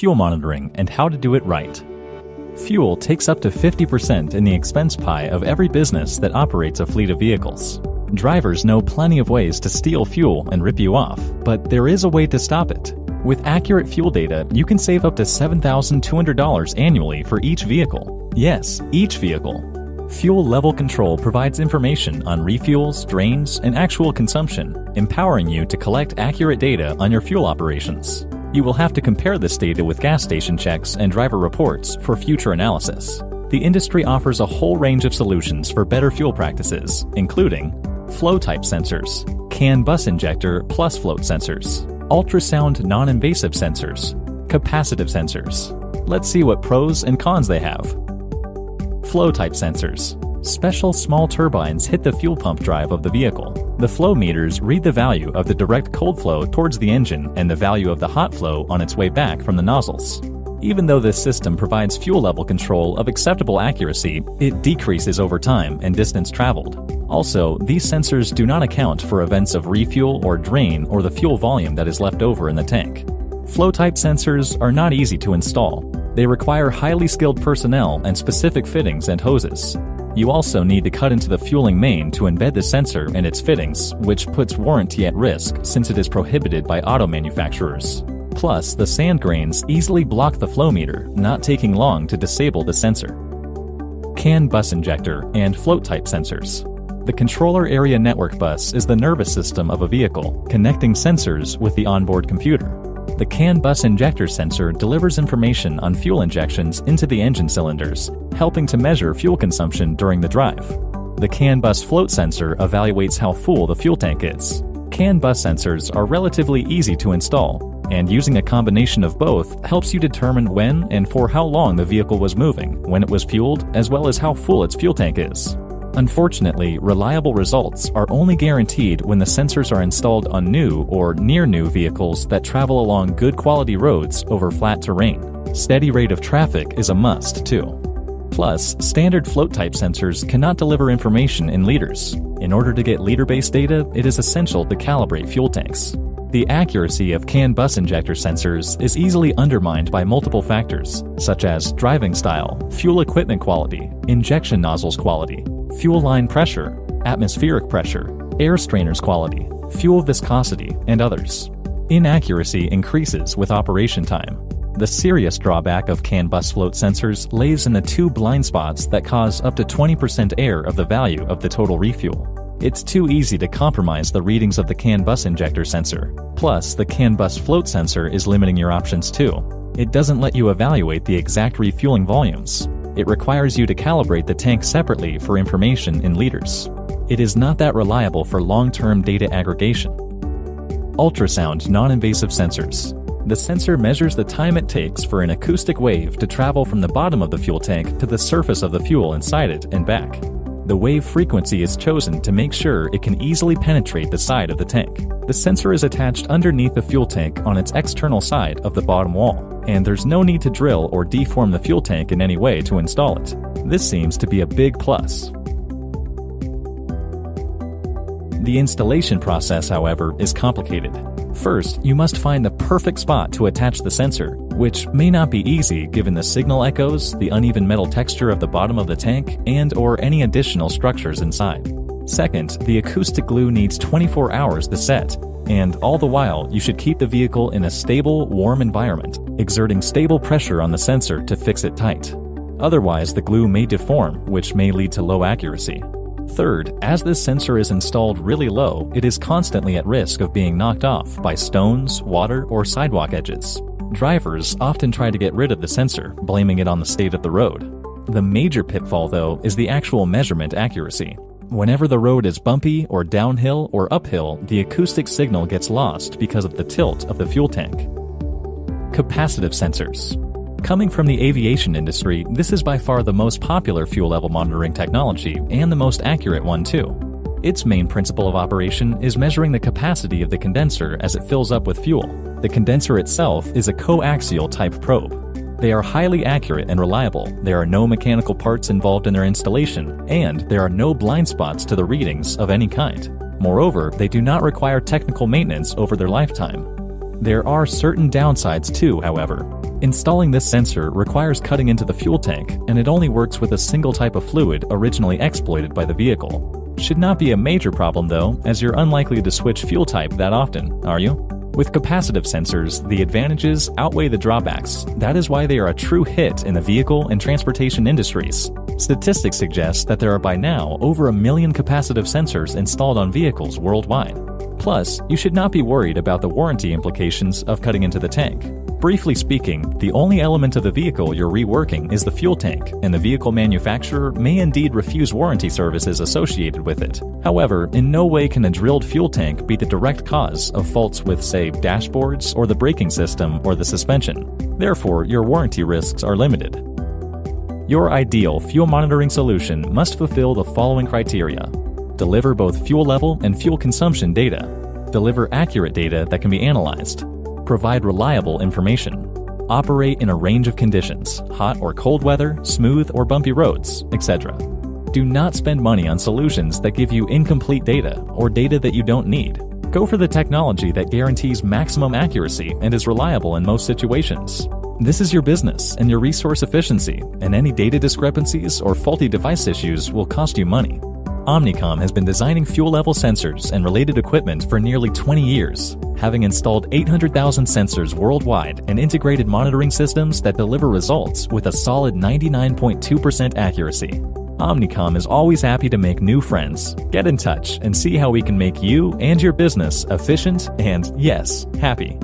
fuel monitoring and how to do it right. Fuel takes up to 50% in the expense pie of every business that operates a fleet of vehicles. Drivers know plenty of ways to steal fuel and rip you off, but there is a way to stop it. With accurate fuel data, you can save up to $7,200 annually for each vehicle. Yes, each vehicle. Fuel level control provides information on refuels, drains, and actual consumption, empowering you to collect accurate data on your fuel operations. You will have to compare this data with gas station checks and driver reports for future analysis. The industry offers a whole range of solutions for better fuel practices, including flow-type sensors, Canbus injector plus float sensors, ultrasound non-invasive sensors, capacitive sensors. Let's see what pros and cons they have. Flow-type sensors. Special small turbines hit the fuel pump drive of the vehicle. The flow meters read the value of the direct cold flow towards the engine and the value of the hot flow on its way back from the nozzles. Even though this system provides fuel level control of acceptable accuracy, it decreases over time and distance traveled. Also, these sensors do not account for events of refuel or drain or the fuel volume that is left over in the tank. Flow-type sensors are not easy to install. They require highly skilled personnel and specific fittings and hoses. You also need to cut into the fueling main to embed the sensor and its fittings, which puts warranty at risk since it is prohibited by auto manufacturers. Plus, the sand grains easily block the flow meter, not taking long to disable the sensor. Canbus injector and float-type sensors. The controller area network bus is the nervous system of a vehicle, connecting sensors with the onboard computer. The Canbus injector sensor delivers information on fuel injections into the engine cylinders, helping to measure fuel consumption during the drive. The Canbus float sensor evaluates how full the fuel tank is. Canbus sensors are relatively easy to install, and using a combination of both helps you determine when and for how long the vehicle was moving, when it was fueled, as well as how full its fuel tank is. Unfortunately, reliable results are only guaranteed when the sensors are installed on new or near-new vehicles that travel along good quality roads over flat terrain. Steady rate of traffic is a must, too. Plus, standard float-type sensors cannot deliver information in liters. In order to get liter-based data, it is essential to calibrate fuel tanks. The accuracy of Canbus injector sensors is easily undermined by multiple factors, such as driving style, fuel equipment quality, injection nozzles quality, fuel line pressure, atmospheric pressure, air strainers quality, fuel viscosity, and others. Inaccuracy increases with operation time. The serious drawback of Canbus float sensors lays in the two blind spots that cause up to 20% error of the value of the total refuel. It's too easy to compromise the readings of the Canbus injector sensor. Plus, the Canbus float sensor is limiting your options too. It doesn't let you evaluate the exact refueling volumes. It requires you to calibrate the tank separately for information in liters. It is not that reliable for long-term data aggregation. Ultrasound non-invasive sensors. The sensor measures the time it takes for an acoustic wave to travel from the bottom of the fuel tank to the surface of the fuel inside it and back. The wave frequency is chosen to make sure it can easily penetrate the side of the tank. The sensor is attached underneath the fuel tank on its external side of the bottom wall, and there's no need to drill or deform the fuel tank in any way to install it. This seems to be a big plus. The installation process, however, is complicated. First, you must find the perfect spot to attach the sensor, which may not be easy given the signal echoes, the uneven metal texture of the bottom of the tank, and/or any additional structures inside. Second, the acoustic glue needs 24 hours to set, and all the while, you should keep the vehicle in a stable, warm environment, exerting stable pressure on the sensor to fix it tight. Otherwise, the glue may deform, which may lead to low accuracy. Third, as this sensor is installed really low, it is constantly at risk of being knocked off by stones, water, or sidewalk edges. Drivers often try to get rid of the sensor, blaming it on the state of the road. The major pitfall, though, is the actual measurement accuracy. Whenever the road is bumpy or downhill or uphill, the acoustic signal gets lost because of the tilt of the fuel tank. Capacitive sensors. Coming from the aviation industry, this is by far the most popular fuel level monitoring technology and the most accurate one too. Its main principle of operation is measuring the capacity of the condenser as it fills up with fuel. The condenser itself is a coaxial type probe. They are highly accurate and reliable, there are no mechanical parts involved in their installation, and there are no blind spots to the readings of any kind. Moreover, they do not require technical maintenance over their lifetime. There are certain downsides too, however. Installing this sensor requires cutting into the fuel tank, and it only works with a single type of fluid originally exploited by the vehicle. Should not be a major problem though, as you're unlikely to switch fuel type that often, are you? With capacitive sensors, the advantages outweigh the drawbacks. That is why they are a true hit in the vehicle and transportation industries. Statistics suggest that there are by now over 1 million capacitive sensors installed on vehicles worldwide. Plus, you should not be worried about the warranty implications of cutting into the tank. Briefly speaking, the only element of the vehicle you're reworking is the fuel tank, and the vehicle manufacturer may indeed refuse warranty services associated with it. However, in no way can a drilled fuel tank be the direct cause of faults with, say, dashboards or the braking system or the suspension. Therefore, your warranty risks are limited. Your ideal fuel monitoring solution must fulfill the following criteria: deliver both fuel level and fuel consumption data, deliver accurate data that can be analyzed, provide reliable information, operate in a range of conditions, hot or cold weather, smooth or bumpy roads, etc. Do not spend money on solutions that give you incomplete data or data that you don't need. Go for the technology that guarantees maximum accuracy and is reliable in most situations. This is your business and your resource efficiency, and any data discrepancies or faulty device issues will cost you money. OMNICOMM has been designing fuel-level sensors and related equipment for nearly 20 years, having installed 800,000 sensors worldwide and integrated monitoring systems that deliver results with a solid 99.2% accuracy. OMNICOMM is always happy to make new friends. Get in touch and see how we can make you and your business efficient and, yes, happy.